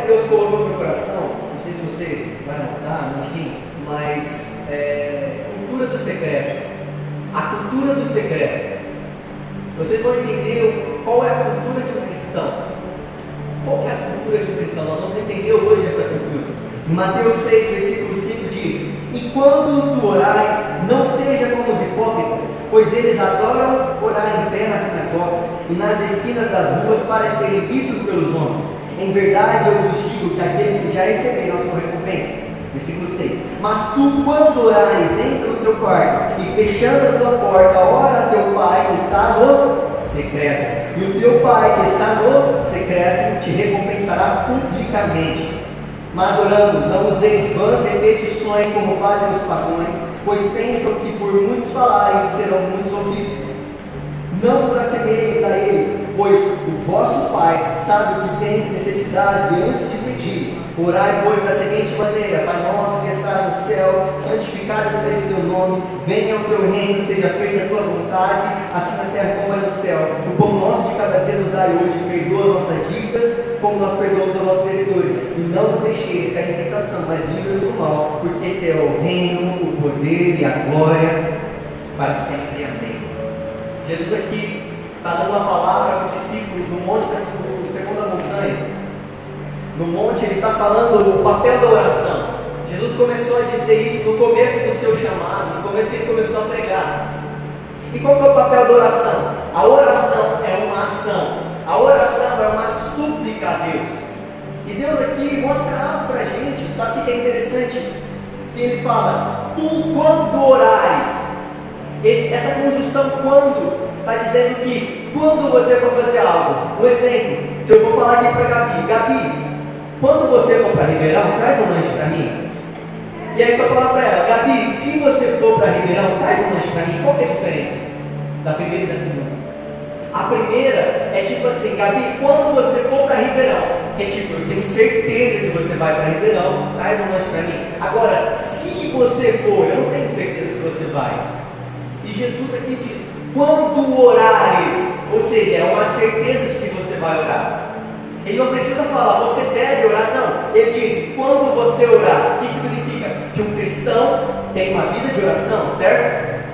que Deus colocou no meu coração, não sei se você vai notar, enfim, mas cultura do secreto. A cultura do secreto. Vocês vão entender qual é a cultura de um cristão. Qual é a cultura de um cristão? Nós vamos entender hoje essa cultura. Em Mateus 6, versículo 5 diz: E quando tu orares, não seja como os hipócritas, pois eles adoram orar em pé nas sinagogas e nas esquinas das ruas para serem vistos pelos homens. Em verdade eu vos digo que aqueles que já receberam a sua recompensa. Versículo 6. Mas tu, quando orares, entra no teu quarto e fechando a tua porta, ora a teu pai que está no secreto. E o teu pai que está no secreto te recompensará publicamente. Mas orando, não useis vãs repetições como fazem os pagãos, pois pensam que por muitos falarem serão muitos ouvidos. Não vos assemelheis a eles, pois o vosso Pai sabe o que tens necessidade antes de pedir. Orai, pois, da seguinte maneira: Pai nosso que estás no céu, santificado seja o teu nome, venha o teu reino, seja feita a tua vontade, assim na terra como é no céu. O pão nosso de cada dia nos dai hoje, perdoa as nossas dívidas, como nós perdoamos aos nossos devedores. E não nos deixeis cair em tentação, mas livra-nos do mal, porque teu é o reino, o poder e a glória para sempre. Amém. Jesus aqui está dando uma palavra para os discípulos no monte da segunda montanha. No monte ele está falando o papel da oração. Jesus começou a dizer isso no começo do seu chamado, no começo que ele começou a pregar. E qual que é o papel da oração? A oração é uma ação. A oração é uma súplica a Deus. E Deus aqui mostra algo para a gente. Sabe o que é interessante? Que ele fala: tu quando orares. Essa conjunção quando está dizendo que quando você for fazer algo. Um exemplo, se eu vou falar aqui para Gabi, quando você for para Ribeirão, traz um lanche para mim. E aí só falar para ela: Gabi, se você for para Ribeirão, traz um lanche para mim. Qual que é a diferença da primeira e da segunda? A primeira é tipo assim: Gabi, quando você for para Ribeirão, é tipo, eu tenho certeza que você vai para Ribeirão, traz um lanche para mim. Agora, se você for, eu não tenho certeza se você vai. E Jesus aqui diz: quando orares, ou seja, é uma certeza de que você vai orar. Ele não precisa falar, você deve orar, não. Ele diz, quando você orar. O que significa? Que um cristão tem uma vida de oração, certo?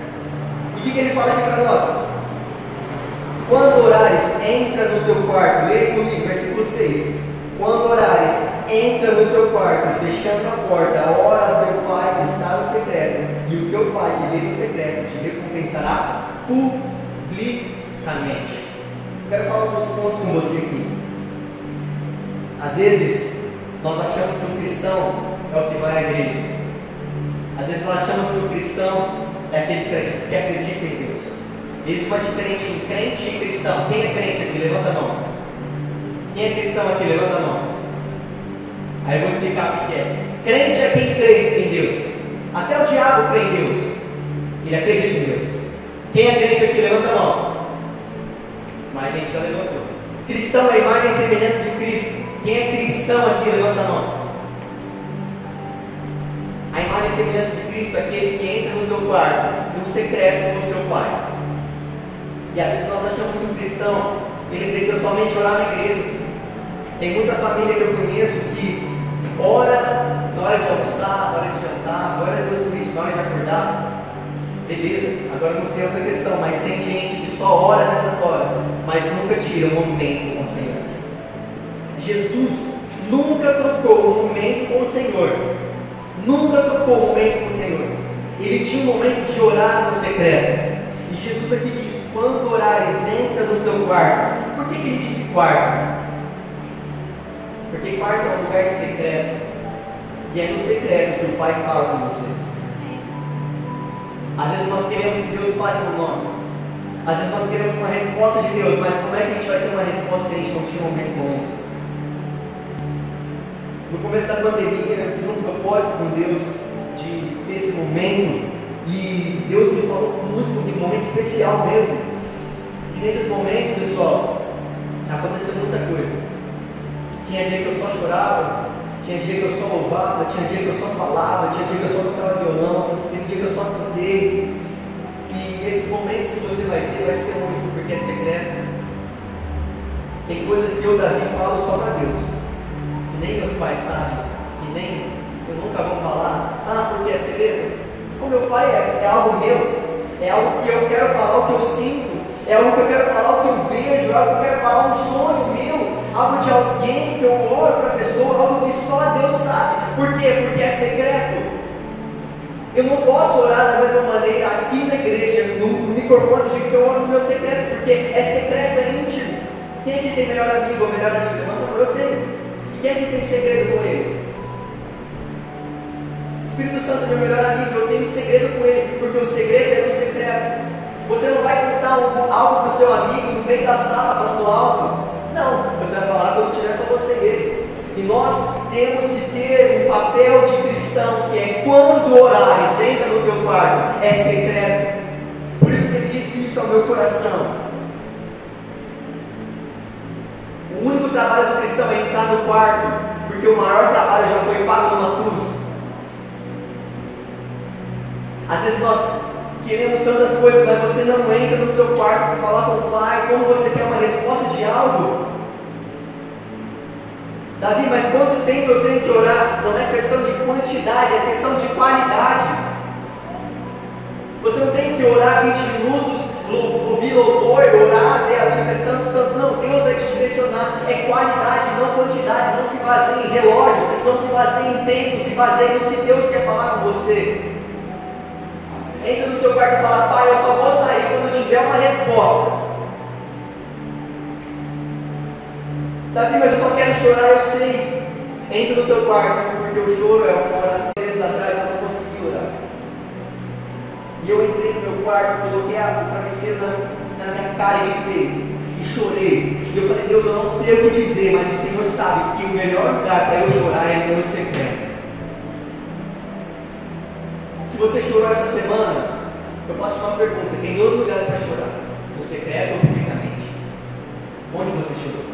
E o que ele fala aqui para nós? Quando orares, entra no teu quarto. Leia comigo, versículo 6. Quando orares, entra no teu quarto, fechando a porta, ora a teu pai que está no secreto, e o teu pai que vê no secreto te recompensará publicamente. Quero falar alguns pontos com você aqui. Às vezes, nós achamos que um cristão é o que vai à igreja. Às vezes, nós achamos que um cristão é aquele que acredita em Deus. Existe uma diferença em crente e cristão. Quem é crente aqui? Levanta a mão. Quem é cristão aqui? Levanta a mão. Aí eu vou explicar o que é. Crente é quem crê em Deus. Até o diabo crê em Deus. Ele acredita em Deus. Quem é crente aqui? Levanta a mão. Mais gente já levantou. Cristão é a imagem e semelhança de Cristo. Quem é cristão aqui? Levanta a mão. A imagem e semelhança de Cristo é aquele que entra no teu quarto, no secreto com o seu pai. E às vezes nós achamos que um cristão, ele precisa somente orar na igreja. Tem muita família que eu conheço que ora na hora de almoçar, na hora de jantar, glória a Deus por isso, na hora de acordar. Beleza, agora não sei outra questão, mas tem gente que só ora nessas horas, mas nunca tira um momento com o Senhor. Jesus nunca trocou um momento com o Senhor. Nunca trocou um momento com o Senhor. Ele tinha um momento de orar no secreto. E Jesus aqui diz: quando orares, entra no teu quarto. Por que ele disse quarto? Porque quarto é um lugar secreto. E é no secreto que o Pai fala com você. Às vezes nós queremos que Deus fale com nós. Às vezes nós queremos uma resposta de Deus, mas como é que a gente vai ter uma resposta se a gente não tinha um momento com Ele? No começo da pandemia, eu fiz um propósito com Deus de ter esse momento, e Deus me falou muito comigo, um momento especial mesmo. E nesses momentos, pessoal, aconteceu muita coisa. Tinha dia que eu só chorava, tinha dia que eu só louvava, tinha dia que eu só falava, tinha dia que eu só tocava violão, tinha dia que eu só cantei. E esses momentos que você vai ter vai ser único, porque é secreto. Tem coisas que eu, Davi, falo só para Deus, que nem eu pais sabem, que nem eu nunca vou falar, porque é segredo. O meu pai é algo meu, é algo que eu quero falar, o que eu sinto, é algo que eu quero falar, o que eu vejo, é algo que eu quero falar, um sonho meu, algo de alguém que eu oro para a pessoa, algo que só Deus sabe. Por quê? Porque é secreto. Eu não posso orar da mesma maneira aqui na igreja, no microfone, do jeito que eu oro no meu secreto, porque é secreto, é íntimo. Quem aqui tem melhor amigo ou melhor amiga? Levanta a mão, eu tenho. E quem aqui tem segredo com eles? O Espírito Santo é meu melhor amigo, eu tenho segredo com ele, porque o segredo é no secreto. Você não vai contar algo para o seu amigo no meio da sala, falando alto. Não, você vai falar quando tiver só você e ele. E nós temos que ter um papel de cristão, que é quando orares, entra no teu quarto, é secreto. Por isso que ele disse isso ao meu coração. O único trabalho do cristão é entrar no quarto, porque o maior trabalho já foi pago numa cruz. Às vezes nós queremos tantas coisas, mas você não entra no seu quarto para falar com o Pai, como você quer uma resposta de algo. Davi, mas quanto tempo eu tenho que orar? Não é questão de quantidade, é questão de qualidade. Você não tem que orar 20 minutos, ouvir louvor, orar, ler a Bíblia, tantos. Não, Deus vai te direcionar. É qualidade, não quantidade. Não se baseie em relógio, não se baseie em tempo, se baseie no que Deus quer falar com você. Entra no seu quarto e fala: Pai, eu só vou sair quando tiver uma resposta. Davi, mas eu só quero chorar, eu sei. Entra no teu quarto, porque o choro é uma oração. Meses atrás eu não consegui orar. E eu entrei no meu quarto, coloquei a travesseira na minha cara e gritei. E chorei. E eu falei: Deus, eu não sei o que dizer, mas o Senhor sabe que o melhor lugar para eu chorar é no meu secreto. Se você chorou essa semana, eu faço uma pergunta: tem 2 lugares para chorar, no secreto ou publicamente? Onde você chorou?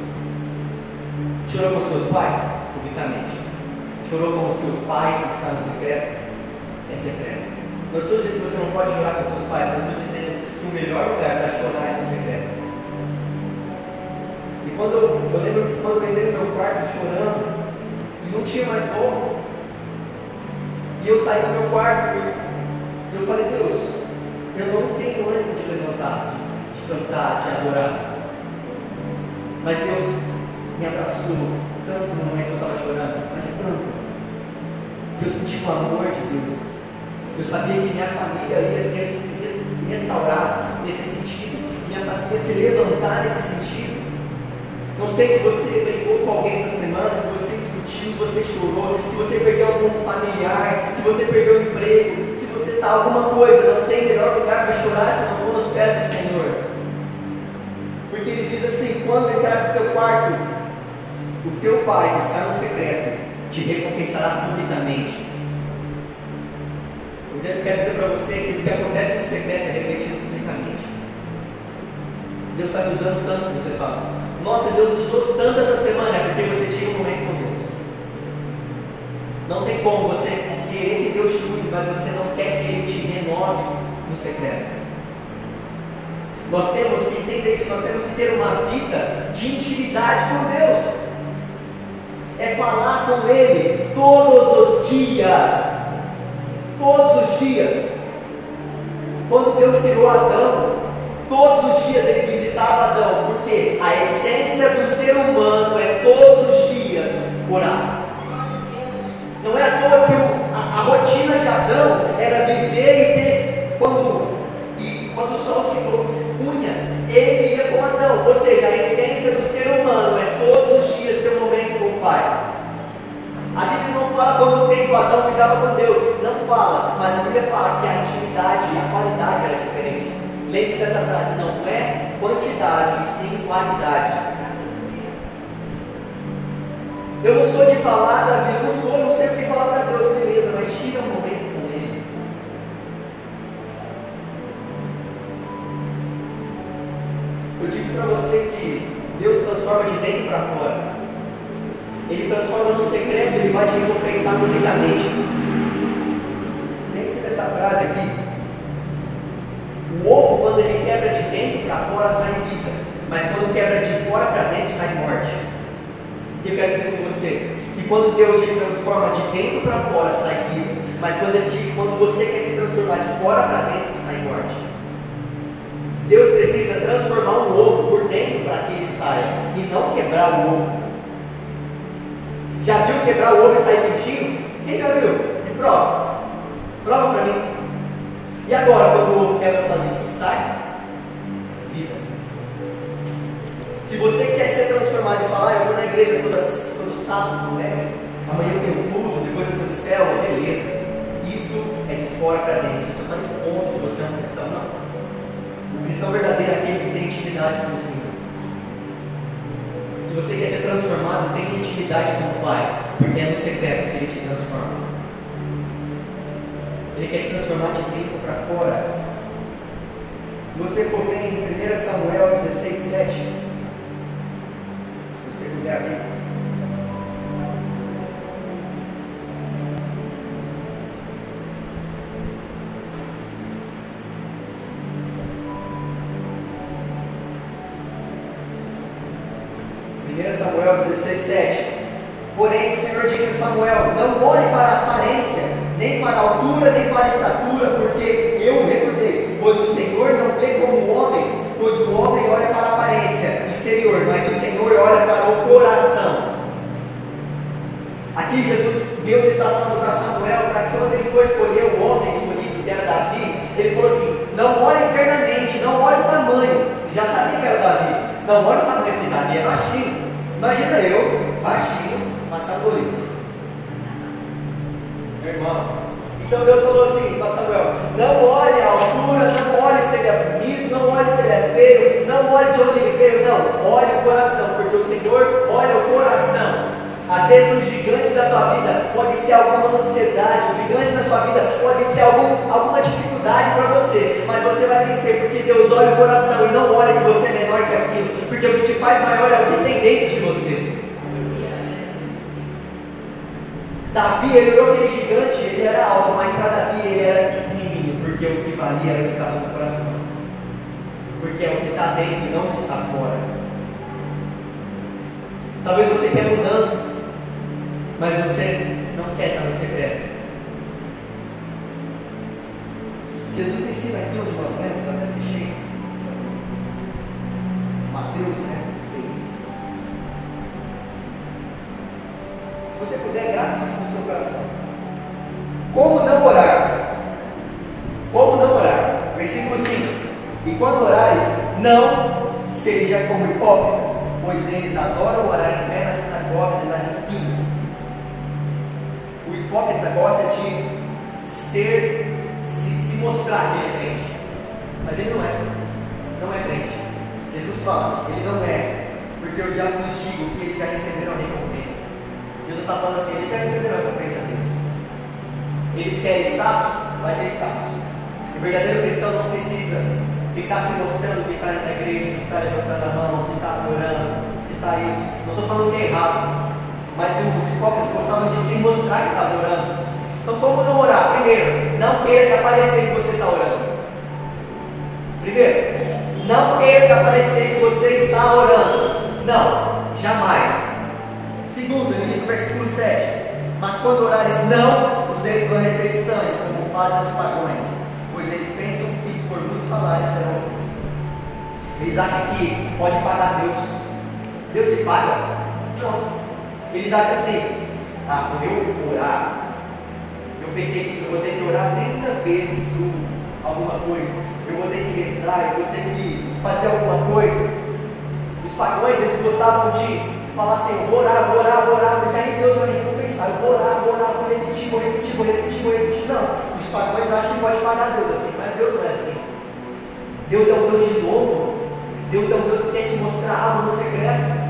Chorou com seus pais? Publicamente. Chorou com o seu pai que está no secreto? É secreto. Não estou dizendo que você não pode chorar com seus pais, mas estou dizendo que o melhor lugar para chorar é no secreto. E eu lembro que quando eu entrei no meu quarto chorando, e não tinha mais roupa, e eu saí do meu quarto e eu falei: Deus, eu não tenho ânimo de levantar, de cantar, de adorar. Mas Deus me abraçou tanto no momento que eu estava chorando, mas tanto, que eu senti o amor de Deus. Eu sabia que minha família ia ser restaurada nesse sentido, minha família ia se levantar nesse sentido. Não sei se você brigou com alguém essa semana, se você discutiu, se você chorou, se você perdeu algum familiar, se você perdeu o emprego, se você está alguma coisa, não tem melhor lugar para chorar se não for nos pés do Senhor. Porque ele diz assim: quando entrar no teu quarto, o teu pai que está no secreto te recompensará publicamente. Eu quero dizer para você que o que acontece no secreto é refletido publicamente. Deus está me usando tanto, você fala: nossa, Deus me usou tanto essa semana, é porque você tinha um momento com Deus. Não tem como você querer que Deus te use, mas você não quer que Ele te renove no secreto. Nós temos que entender isso, nós temos que ter uma vida de intimidade com Deus. É falar com Ele todos os dias. Todos os dias. Quando Deus criou Adão, todos os dias Ele visitava Adão, porque a essência do ser humano é todos os dias orar. Não é à toa que a rotina de Adão era viver e ter, quando o sol se punha, ele ia com Adão. Ou seja, a essência do ser humano é todos os dias ter um momento com o Pai. A Bíblia não fala quanto tempo Adão ficava com Deus, não fala, mas a Bíblia fala que a intimidade e a qualidade era diferente. Lembre-se dessa frase: não é quantidade, e sim qualidade. Eu não sou de falar, Davi, eu não sei o que falar para Deus, beleza, mas tira um momento com Ele. Eu disse para você que Deus transforma de dentro para fora. Ele transforma no secreto, Ele vai te recompensar publicamente. Lembre-se dessa frase aqui: o ovo, quando ele quebra de dentro para fora, sai vida, mas quando quebra de fora para dentro, sai morte. que eu quero dizer com você? Que quando Deus te transforma de dentro para fora, sai vida. Mas quando você quer se transformar de fora para dentro, sai morte. Deus precisa transformar um ovo por dentro para que ele saia, e não quebrar o ovo. Já viu quebrar o ovo e sair quentinho? Quem já viu? Me prova. Prova para mim. E agora, quando o ovo quebra sozinho, o que sai? Vida. Se você quer ser transformado e falar, eu vou na igreja todo sábado, amanhã eu tenho culto, depois eu tenho céu, beleza. Isso é de fora para dentro. Isso não expondo que você é um cristão, não. O cristão verdadeiro é aquele que tem intimidade com o Senhor. Se você quer ser transformado, tenha intimidade com o Pai, porque é no secreto que Ele te transforma. Ele quer te transformar de dentro para fora. Se você for ver em 1 Samuel 16, 7, se você puder abrir. Samuel 16, 7. Porém, o Senhor disse a Samuel: não olhe para a aparência, nem para a altura, nem para a estatura, porque eu o recusei. Pois o Senhor não vê como o homem, pois o homem olha para a aparência exterior, mas o Senhor olha para o coração. Aqui Deus está falando para Samuel, para que quando ele for escolher o homem escolhido, que era Davi, ele falou assim: não olhe externamente, não olhe o tamanho. Ele já sabia que era Davi. Não olhe o tamanho, porque Davi é baixinho. Imagina eu, baixinho, matar polícia. Meu irmão. Então Deus falou assim para Samuel: não olhe a altura, não olhe se ele é bonito, não olhe se ele é feio, não olhe de onde ele veio, não. Olhe o coração, porque o Senhor olha o coração. Às vezes o gigante da tua vida pode ser alguma ansiedade, o gigante da sua vida pode ser alguma dificuldade para você, mas você vai vencer, porque Deus olha o coração e não olha que você é menor que aquilo, porque o que te faz maior é o que tem dentro de você. Davi, ele olhou aquele gigante, ele era alto, mas para Davi ele era pequenininho, porque o que valia era o que estava no coração, porque é o que está dentro e não o que está fora. Talvez você quer mudança, mas você não quer estar no secreto. Jesus ensina aqui onde nós lemos, eu até fechei. Mateus 6. Se você puder, grave isso no seu coração. Como não orar? Como não orar? Versículo 5. E quando orares, não seja como hipócritas, pois eles adoram orar em pé nas sinagogas e nas esquinas. O hipócrita gosta de se mostrar que ele é crente, mas ele não é crente. Jesus fala, ele não é, porque eu já vos digo que eles já receberam a recompensa. Jesus está falando assim, eles já receberam a recompensa deles. Eles querem status? Vai ter status. O verdadeiro cristão não precisa ficar se mostrando que está na igreja, que está levantando a mão, que está adorando, que está isso. Não estou falando que é errado, mas os hipócritas gostavam de se mostrar que está adorando. Então, como não orar? Primeiro, não queira se aparecer que você está orando. Primeiro, não queira se aparecer que você está orando. Não, jamais. Segundo, ele diz no versículo 7: mas quando orares, não useis de repetições, como fazem os pagãos, pois eles pensam que por muitos falares serão ouvidos. Eles acham que pode pagar Deus. Deus se paga? Não. Eles acham assim: quando eu orar, eu peguei isso, eu vou ter que orar 30 vezes alguma coisa, eu vou ter que rezar, eu vou ter que fazer alguma coisa. Os pagãos, eles gostavam de falar assim: eu vou orar, porque aí Deus vai me recompensar. Eu vou orar, vou repetir. Não, os pagãos acham que pode pagar Deus assim, mas Deus não é assim. Deus é um Deus de novo. Deus é um Deus que quer te mostrar algo no secreto.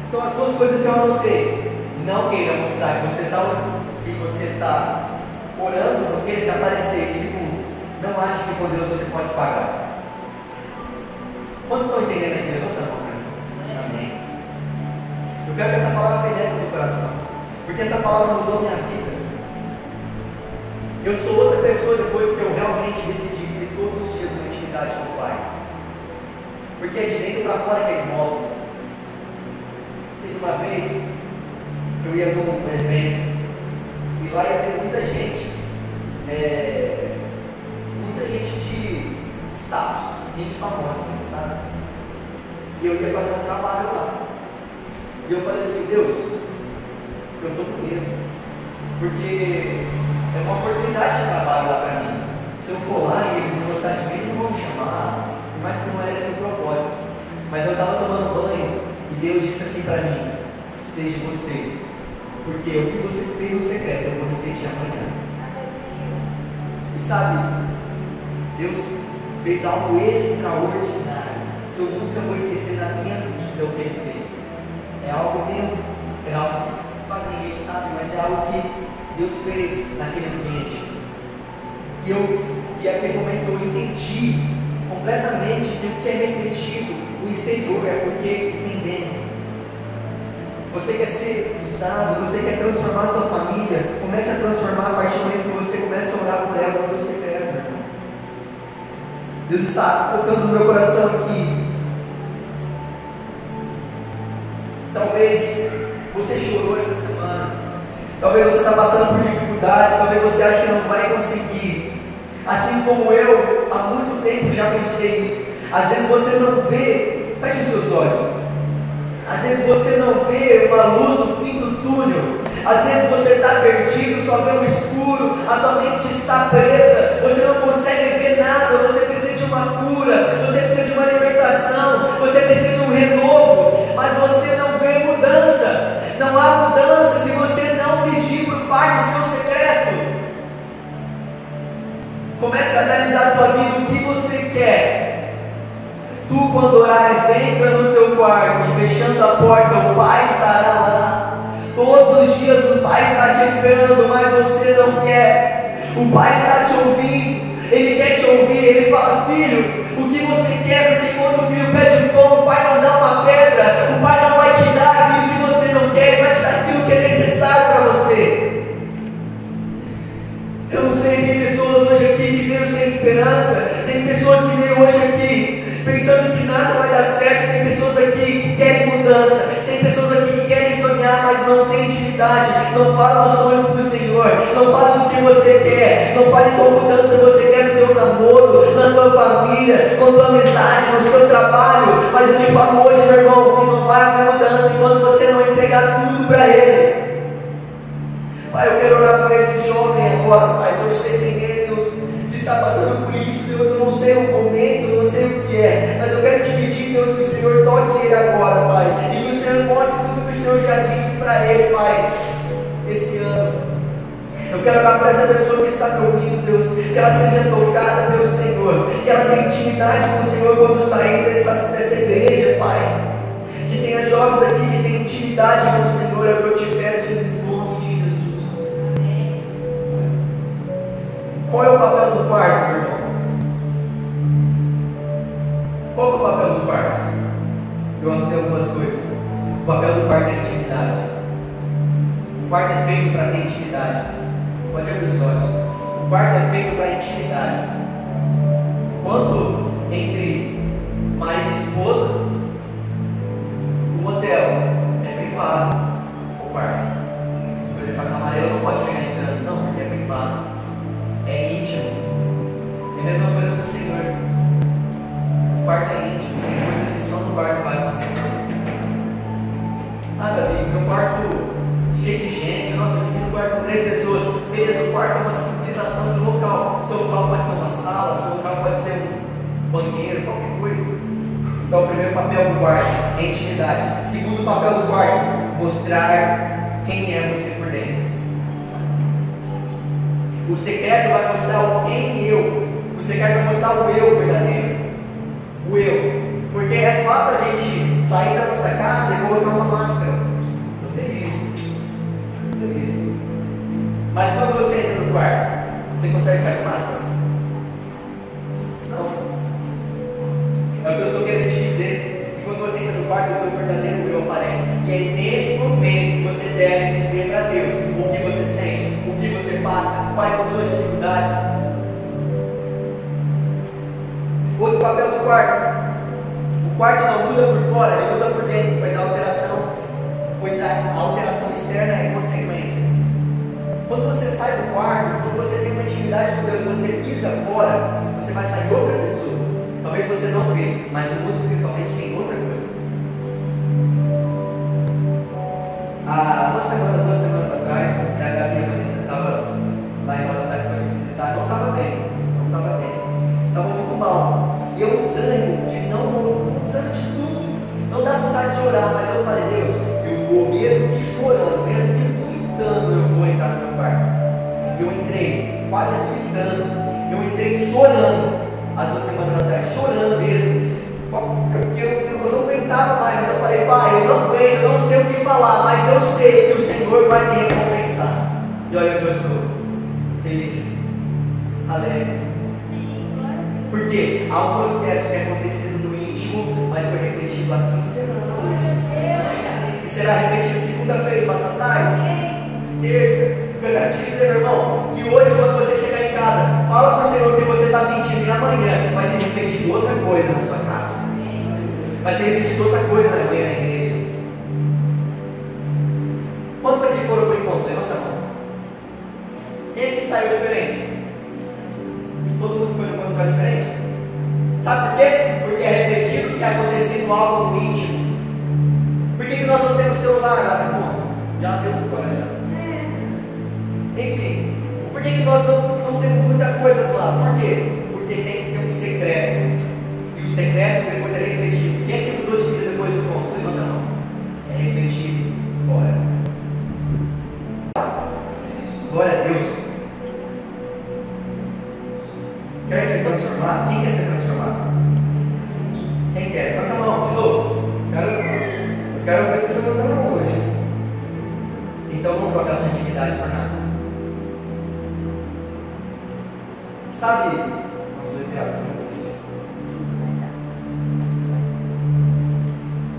Então, as duas coisas que eu anotei: não queira mostrar que você está orando, não queira se aparecer. E segundo, não ache que com Deus você pode pagar. Quantos estão entendendo aqui? Levanta a mão para mim. Amém. Eu quero que essa palavra penetre no teu coração, porque essa palavra mudou minha vida. Eu sou outra pessoa depois que eu realmente decidi viver todos os dias uma intimidade com o Pai, porque é de dentro para fora que Ele molda. Teve uma vez que eu ia num evento e lá ia ter muita gente de status, gente famosa, sabe? E eu ia fazer um trabalho lá. E eu falei assim: Deus, eu estou com medo, porque é uma oportunidade de trabalho lá para mim. Se eu for lá e eles não gostarem de mim, eles não vão me chamar, por mais que não era esse o propósito. Mas eu estava tomando banho e Deus disse assim para mim: seja você, porque o que você fez no secreto eu vou repetir amanhã. E sabe, Deus fez algo extraordinário que eu nunca vou esquecer na minha vida o que Ele fez. É algo que quase ninguém sabe, mas é algo que Deus fez naquele ambiente. E naquele momento eu entendi completamente que o que é refletido no exterior é porque tem dentro. Você quer ser usado, você quer transformar a tua família, comece a transformar a partir do momento que você começa a orar por ela no teu secreto, meu irmão. Deus está tocando no meu coração aqui. Talvez você chorou essa semana, talvez você está passando por dificuldades, talvez você ache que não vai conseguir. Assim como eu, há muito tempo já pensei isso. Às vezes você não vê, feche seus olhos. Às vezes você não vê uma luz no fim do túnel. Às vezes você está perdido, só vê o escuro, a tua mente está presa, você não consegue ver nada, você precisa de uma cura, você precisa de uma libertação, você precisa de um renovo, mas você não vê mudança. Não há mudança se você não pedir para o Pai do seu secreto. Comece a analisar a tua vida, o que você quer. Tu, quando orares, entra no teu quarto e fechando a porta, o Pai estará lá. Todos os dias o Pai está te esperando, mas você não quer. O Pai está te ouvindo, Ele quer te ouvir. Ele fala: filho, o que você quer? Porque quando o filho pede um pão, o Pai não dá uma pedra. O Pai não vai te dar aquilo que você não quer, Ele vai te dar aquilo que é necessário para você. Eu não sei, tem pessoas hoje aqui que veio sem esperança, tem pessoas que veio hoje aqui pensando que nada vai dar certo, tem pessoas aqui que querem mudança, tem pessoas aqui que querem sonhar, mas não tem intimidade, não fala dos sonhos do Senhor, não fala do que você quer, não fale qual mudança você quer no teu namoro, na tua família, na tua amizade, no seu trabalho, mas eu te falo hoje, meu irmão, que não vai haver mudança enquanto você não entregar tudo para Ele. Pai, eu quero orar por esse jovem agora, Pai. Deus, sei quem é, Deus, que está passando por isso, Deus. Eu não sei o momento, eu não sei o que é, mas eu quero te pedir, Deus, que o Senhor toque ele agora, Pai, e que o Senhor mostre tudo que o Senhor já disse para ele, Pai, esse ano. Eu quero orar por essa pessoa que está me ouvindo, Deus, que ela seja tocada pelo Senhor, que ela tenha intimidade com o Senhor quando sair dessa igreja, Pai. Que tenha jovens aqui que tenham intimidade com o Senhor, é o que eu te peço em nome de Jesus. Qual é o papel do quarto, meu irmão? Qual é o papel do quarto? Eu anotei algumas coisas. O papel do quarto é intimidade. O quarto é feito para ter intimidade. Pode abrir os olhos. O quarto é feito para intimidade. Quando entre marido e esposa, o hotel é privado, o quarto. Por exemplo, a camareira não pode chegar entrando, não, porque é privado. É íntimo. É a mesma coisa com o Senhor. O quarto é íntimo. Tem coisas que só no quarto vai acontecer. Ah, Davi, meu quarto cheio de gente. Nossa, eu vivi no quarto com 3 pessoas. Beleza, o quarto é uma simbolização de local. Seu local pode ser uma sala, seu local pode ser um banheiro, qualquer coisa. Então, o primeiro papel do quarto é intimidade. Segundo papel do quarto, mostrar quem é você por dentro. O secreto vai mostrar o quem eu. O secreto vai mostrar o eu verdadeiro. O eu. Porque é fácil a gente sair da nossa casa e colocar uma máscara. Estou feliz. Feliz. Mas quando você entra no quarto, você consegue ficar de máscara? Não. É o que eu estou querendo te dizer. Que quando você entra no quarto, o seu verdadeiro eu aparece. E é nesse momento que você deve dizer para Deus o que você sente, o que você passa, quais são suas dificuldades. Outro papel do quarto. O quarto não muda por fora, ele muda por dentro, mas a alteração pois a alteração externa é consequência. Quando você sai do quarto, quando você tem uma intimidade com Deus, você pisa fora, você vai sair outra pessoa. Talvez você não vê, mas no mundo espiritualmente tem outra coisa. Há uma semana, 2 semanas atrás, a Gabi e a Vanessa estavam lá em Batatais para me visitar. Não estava bem, estava muito mal. E eu usando de tudo, não dá vontade de orar, mas eu falei, Deus, eu vou, mesmo que chorando, mesmo que vomitando, eu vou entrar no meu quarto. E eu entrei, quase vomitando, eu entrei chorando, as 2 semanas atrás, chorando mesmo. Eu não aguentava mais, mas eu falei, pai, eu não aguento, eu não sei o que falar, mas eu sei que o Senhor vai me recompensar. E olha onde eu estou, feliz, alegre. Porque há um processo que é acontecido no íntimo, mas foi refletido aqui em semana hoje. E será refletido segunda-feira em Batatais, terça. Eu quero te dizer, meu irmão, que hoje quando você chegar em casa, fala para o Senhor o que você está sentindo, e amanhã vai ser refletido outra coisa na sua casa. Vai ser refletido outra coisa na manhã na igreja. Quantos aqui foram para o encontro? Levanta a mão. Quem aqui saiu diferente? Todo mundo que foi no encontro saiu diferente? Sabe por quê? Porque é refletido que é acontecido algo no íntimo. Por que nós não temos celular lá no encontro? Já temos história já. Enfim, por que nós não temos muitas coisas lá? Por quê? Porque tem que ter um secreto. E o secreto depois é refletido. Quem é que mudou de vida depois do encontro? Levanta a mão. É refletido fora. Glória a Deus. Quer ser transformado? Quem quer ser transformado? Quem quer? Levanta a mão, de novo. Eu quero ver vocês levantando a mão hoje. Então não trocar sua intimidade por nada. Sabe? Nossa, eu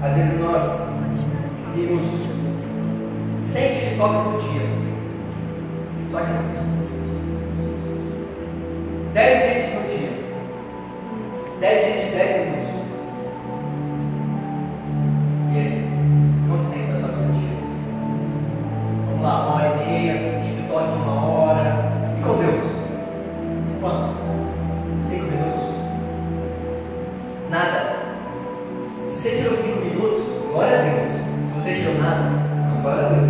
às vezes nós vimos 100 TikToks no dia. Só que assim, 10 vídeos no dia. 10 vídeos de 10 minutos. E aí? Quanto tempo da sua vida tira isso? Vamos lá, 1h30, TikTok 1 hora. E com Deus? Quanto? 5 minutos? Nada. Se você tirou 5 minutos, glória a Deus. Se você tirou nada, glória a Deus.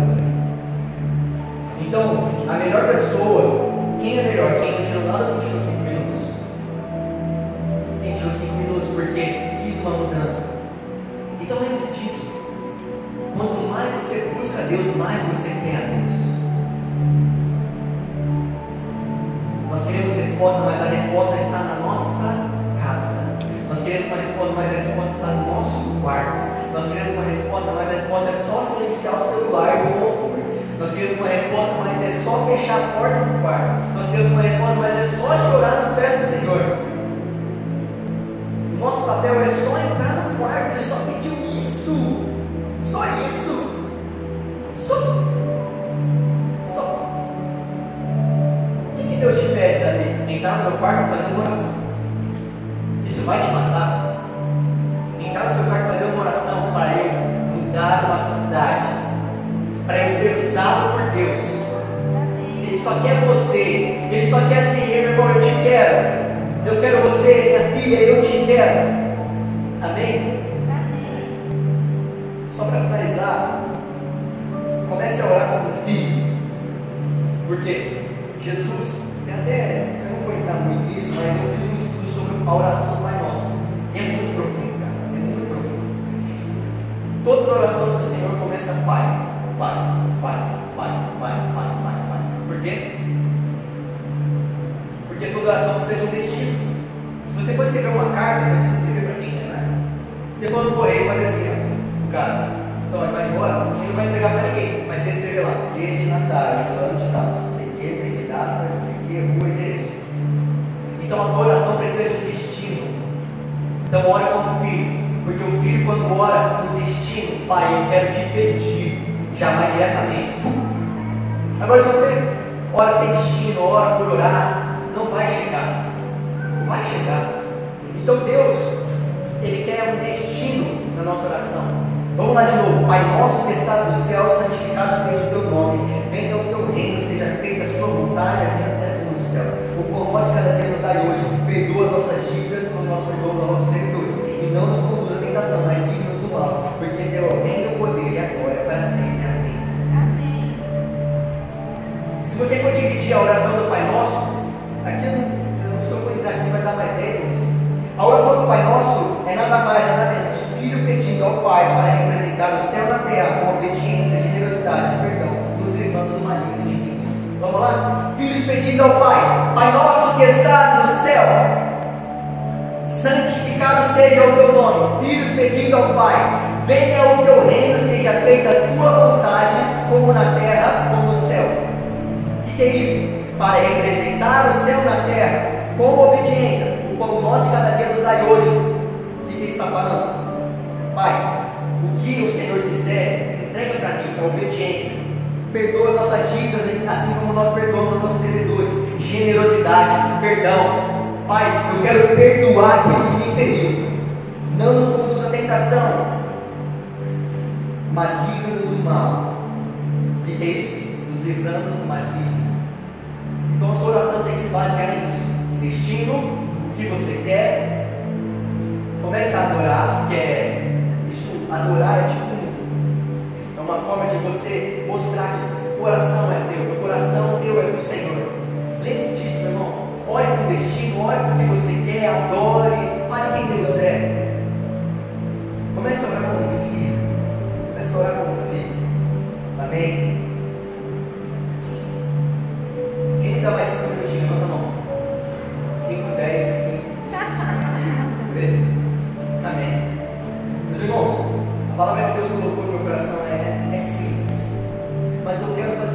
Então, a melhor pessoa, quem é melhor? Quem não tirou nada ou quem tirou 5 minutos? Quem tirou 5 minutos porque quis uma mudança. Então lembre-se disso. Quanto mais você busca a Deus, mais você tem a Deus. Nós queremos resposta, mas a resposta está na nossa casa. Nós queremos uma resposta, mas a resposta está no nosso quarto. Nós queremos uma resposta, mas a resposta é só silenciar o celular e o louvor. Nós queremos uma resposta, mas é só fechar a porta do quarto. Nós queremos uma resposta, mas é só chorar nos pés do Senhor. O nosso papel é só entrar no quarto. Ele só pediu isso. Só isso. Só. O que Deus te pede, Davi? Entrar no meu quarto e fazer uma oração. Isso vai te matar. Entrar no seu quarto e fazer uma oração para eu mudar uma cidade, para eu ser usado por Deus. Ele só quer você. Ele só quer assim, meu irmão, eu te quero. Eu quero você, minha filha, eu te quero. Amém? Só para finalizar, comece a orar como um filho. Porque Jesus, eu não vou entrar muito nisso, mas eu fiz um estudo sobre a oração do Pai Nosso. E é muito profundo, cara. É muito profundo. Todas as orações do Senhor começam Pai. Por quê? Porque toda oração precisa de um destino. Se você for escrever uma carta, você precisa escrever para quem, né? Você for no correio, vai assim, ó, o cara, então ele vai embora, ele não vai entregar para ninguém, mas você escrever lá, destinatário, fulano de tal, não sei que data, não sei que, rua, endereço. Então a tua oração precisa de um destino. Então ora como filho, porque o filho quando ora no destino, pai, eu quero te pedir, já vai diretamente. Agora se você ora sem destino, ora por orar, não vai chegar. Não vai chegar. Então Deus, Ele quer um destino na nossa oração. Vamos lá de novo. Pai nosso que estás no céu, santificado seja o teu nome. Venha o teu reino, seja feita a sua vontade, assim na terra como no céu. O pão nosso cada dia nos dai hoje. Perdoa as nossas dívidas, como nós perdoamos aos nossos devedores. E não nos conduz à tentação, mas livra-nos do mal. Porque teu é o reino, o poder e a glória para sempre. Amém. Amém. Se você for dividir a oração do Pai Nosso, aqui se eu for entrar aqui vai dar mais 10 minutos. A oração do Pai Nosso é nada mais, nada menos que filho pedindo ao Pai para representar o céu na terra com obediência, generosidade e perdão, nos livrando do maligno de mim. Vamos lá? Filhos pedindo ao Pai: Pai Nosso que estás no céu, santificado seja o teu nome. Filhos pedindo ao Pai: venha o teu reino, seja feita a tua vontade, como na terra, como no céu. O que é isso? Para representar o céu na terra, com obediência. O pão nosso de cada dia nos dai hoje. O que ele está falando? Pai, o que o Senhor quiser, entrega para mim, é obediência. Perdoa as nossas dívidas, assim como nós perdoamos aos nossos devedores. Generosidade, perdão. Pai, eu quero perdoar aquele que me feriu. Não nos conduz à tentação, mas livra-nos do mal. O que é isso? Nos livrando do maligno. Então a sua oração tem que se basear nisso. Destino, o que você quer. Comece a adorar, porque isso, adorar é tipo é uma forma de você mostrar que o coração é teu, o coração teu é do Senhor. Lembre-se disso, meu irmão. Ore com destino, ore com o que você quer, adore, fale quem Deus é. Comece a orar como filho. Comece a orar como filho. Amém? Quem me dá mais 5 minutinhos? Levanta a mão. 5, 10, 15. Beleza. Amém. Meus irmãos, a palavra que Deus colocou no meu coração é simples. Mas eu quero fazer